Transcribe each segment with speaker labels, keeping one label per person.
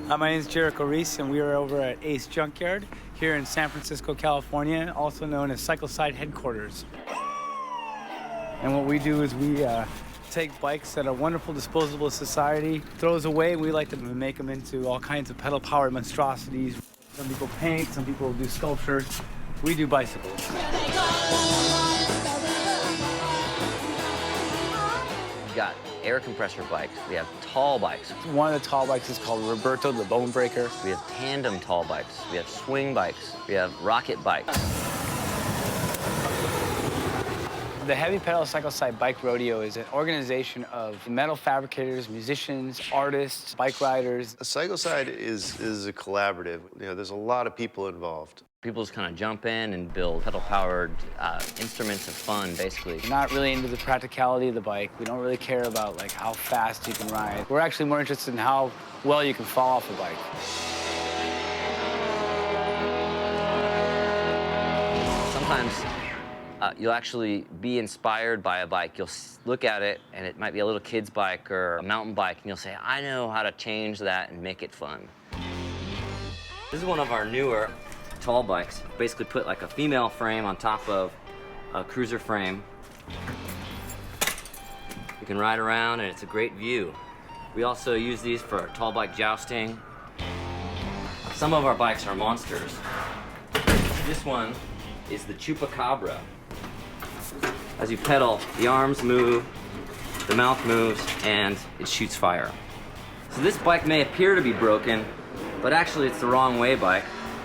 Speaker 1: My name is Jericho Reese, and we are over at Ace Junkyard here in San Francisco, California, also known as Cycleside headquarters. And what we do is we take bikes that a wonderful disposable society throws away, and we like to make them into all kinds of pedal-powered monstrosities. Some people paint, some people do sculptures. We do bicycles.
Speaker 2: We've got air compressor bikes. We have tall bikes.
Speaker 1: One of the tall bikes is called Roberto, the Bone Breaker.
Speaker 2: We have tandem tall bikes. We have swing bikes. We have rocket bikes.
Speaker 1: The Heavy Pedal Cycleside Bike Rodeo is an organization of metal fabricators, musicians, artists, bike riders.
Speaker 3: A cycleside is a collaborative. You know, there's a lot of people involved.
Speaker 2: People just kind of jump in and build pedal-powered instruments of fun, basically.
Speaker 1: We're not really into the practicality of the bike. We don't really care about like how fast you can ride. We're actually more interested in how well you can fall off a bike.
Speaker 2: Sometimes you'll actually be inspired by a bike. You'll look at it, and it might be a little kid's bike or a mountain bike, and you'll say, I know how to change that and make it fun. This is one of our newer tall bikes. Basically put like a female frame on top of a cruiser frame. You can ride around, and it's a great view. We also use these for tall bike jousting. Some of our bikes are monsters. This one is the Chupacabra. As you pedal, the arms move, the mouth moves, and it shoots fire. So this bike may appear to be broken, but actually it's the wrong way bike,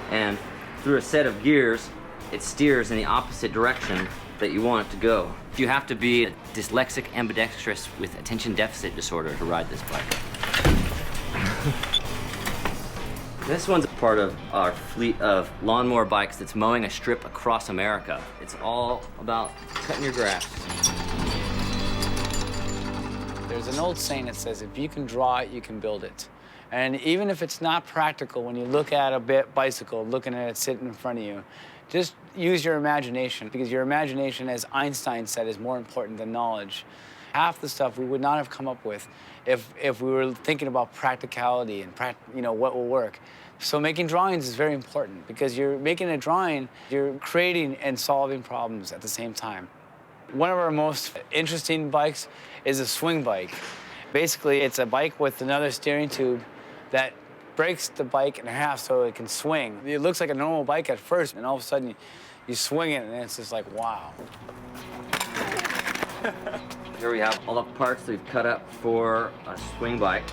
Speaker 2: and through a set of gears, it steers in the opposite direction that you want it to go. You have to be a dyslexic ambidextrous with attention deficit disorder to ride this bike. This one's part of our fleet of lawnmower bikes that's mowing a strip across America. It's all about cutting your grass.
Speaker 1: There's an old saying that says, if you can draw it, you can build it. And even if it's not practical, when you look at a bicycle, looking at it sitting in front of you, just use your imagination, because your imagination, as Einstein said, is more important than knowledge. Half the stuff we would not have come up with if we were thinking about practicality and what will work. So making drawings is very important, because you're making a drawing, you're creating and solving problems at the same time. One of our most interesting bikes is a swing bike. Basically, it's a bike with another steering tube that breaks the bike in half so it can swing. It looks like a normal bike at first, and all of a sudden you swing it, and it's just like, wow.
Speaker 2: Here we have all the parts that we've cut up for a swing bike.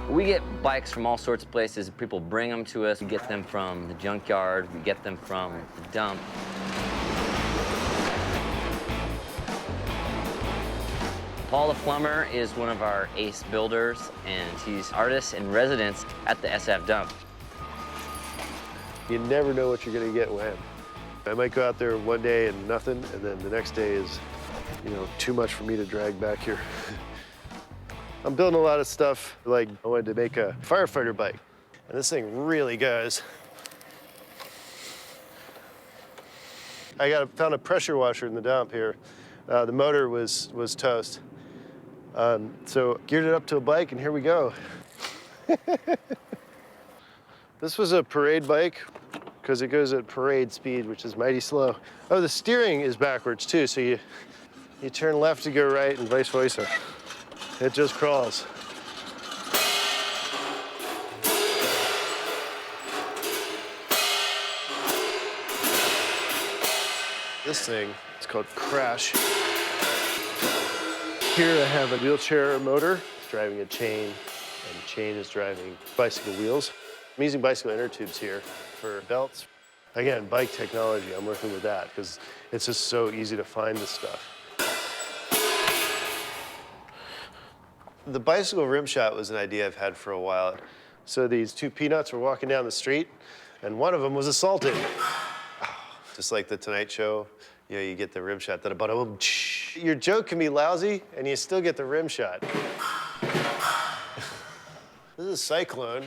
Speaker 2: We get bikes from all sorts of places. People bring them to us. We get them from the junkyard. We get them from the dump. Paul the plumber is one of our ace builders, and he's artist in residence at the SF dump.
Speaker 3: You never know what you're gonna get when. I might go out there one day and nothing, and then the next day is, too much for me to drag back here. I'm building a lot of stuff, like I wanted to make a Firefighter Bike, and this thing really goes. I found a pressure washer in the dump here. The motor was toast. So geared it up to a bike, and here we go. This was a parade bike, because it goes at parade speed, which is mighty slow. Oh, the steering is backwards too, so you turn left to go right and vice versa. It just crawls. This thing is called Crash. Here I have a wheelchair motor. It's driving a chain, and the chain is driving bicycle wheels. I'm using bicycle inner tubes here for belts. Again, bike technology, I'm working with that, because it's just so easy to find this stuff. The bicycle rim shot was an idea I've had for a while. So these two peanuts were walking down the street, and one of them was assaulted. Just like the Tonight Show, You know, you get the rim shot. Your joke can be lousy, and you still get the rim shot. This is Cyclone,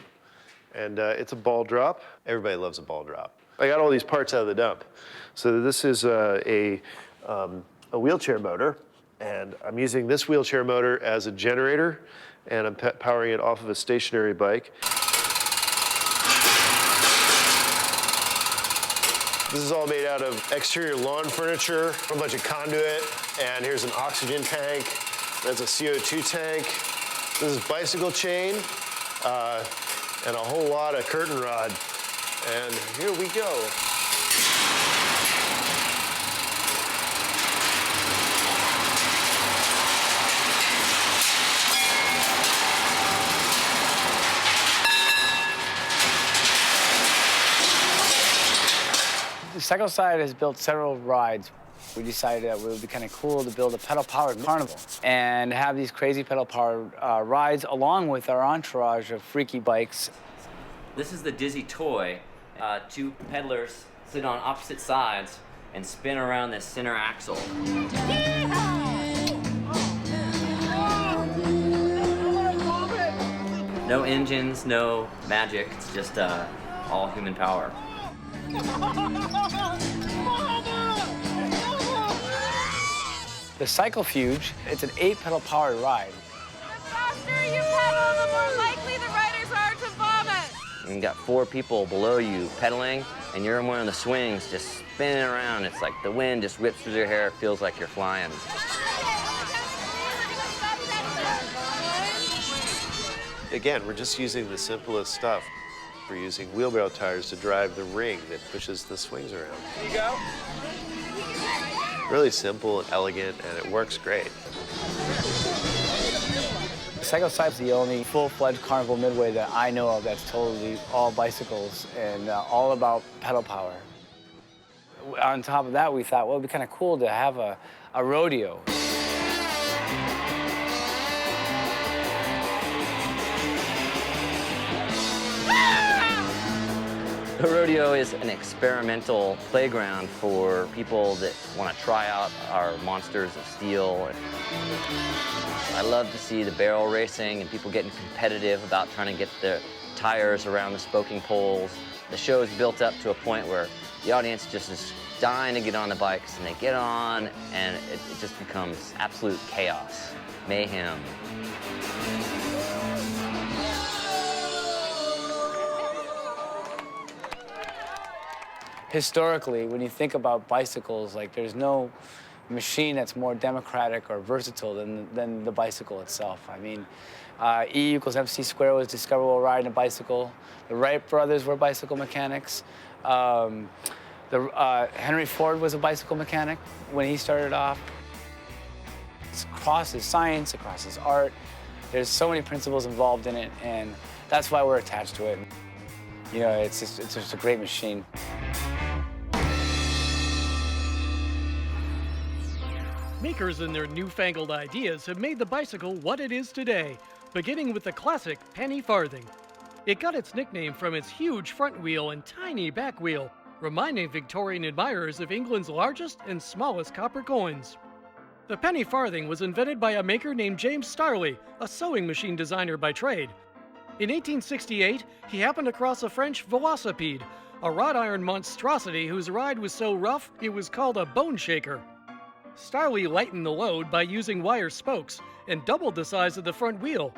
Speaker 3: and it's a ball drop. Everybody loves a ball drop. I got all these parts out of the dump. So this is a wheelchair motor, and I'm using this wheelchair motor as a generator, and I'm powering it off of a stationary bike. This is all made out of exterior lawn furniture, a bunch of conduit, and here's an oxygen tank. There's a CO2 tank. This is bicycle chain, and a whole lot of curtain rod. And here we go.
Speaker 1: The Cycle side has built several rides. We decided that it would be kind of cool to build a pedal-powered carnival and have these crazy pedal-powered rides along with our entourage of freaky bikes.
Speaker 2: This is the Dizzy Toy. Two pedalers sit on opposite sides and spin around this center axle. No engines, no magic, it's just all human power.
Speaker 1: The Cycle Fuge, it's an 8-pedal powered ride.
Speaker 4: The faster you pedal, the more likely the riders are to vomit.
Speaker 2: And you got 4 people below you pedaling, and you're in one of the swings just spinning around. It's like the wind just whips through your hair. It feels like you're flying.
Speaker 3: Again, we're just using the simplest stuff. We're using wheelbarrow tires to drive the ring that pushes the swings around.
Speaker 1: Here you go.
Speaker 3: Really simple and elegant, and it works great.
Speaker 1: Cycle Side's the only full-fledged carnival midway that I know of that's totally all bicycles and all about pedal power. On top of that, we thought, well, it'd be kind of cool to have a rodeo.
Speaker 2: The rodeo is an experimental playground for people that want to try out our monsters of steel. I love to see the barrel racing and people getting competitive about trying to get their tires around the spoking poles. The show is built up to a point where the audience just is dying to get on the bikes, and they get on, and it just becomes absolute chaos, mayhem.
Speaker 1: Historically, when you think about bicycles, like there's no machine that's more democratic or versatile than the bicycle itself. I mean, E = MC squared was discovered while riding a bicycle. The Wright brothers were bicycle mechanics. Henry Ford was a bicycle mechanic when he started off. It's across his science, across his art. There's so many principles involved in it, and that's why we're attached to it. You know, it's just a great machine.
Speaker 5: Makers and their newfangled ideas have made the bicycle what it is today, beginning with the classic penny farthing. It got its nickname from its huge front wheel and tiny back wheel, reminding Victorian admirers of England's largest and smallest copper coins. The penny farthing was invented by a maker named James Starley, a sewing machine designer by trade. In 1868, he happened across a French velocipede, a wrought iron monstrosity whose ride was so rough it was called a bone shaker. Starley lightened the load by using wire spokes and doubled the size of the front wheel.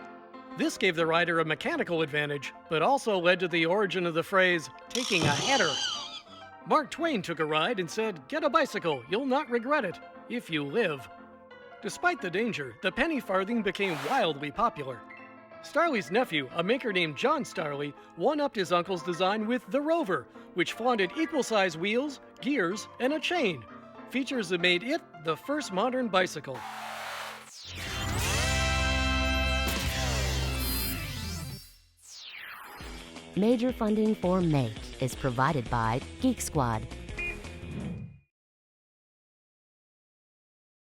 Speaker 5: This gave the rider a mechanical advantage, but also led to the origin of the phrase, taking a header. Mark Twain took a ride and said, "Get a bicycle, you'll not regret it, if you live." Despite the danger, the penny farthing became wildly popular. Starley's nephew, a maker named John Starley, one-upped his uncle's design with the Rover, which flaunted equal-size wheels, gears, and a chain. Features that made it the first modern bicycle.
Speaker 6: Major funding for MAKE is provided by Geek Squad.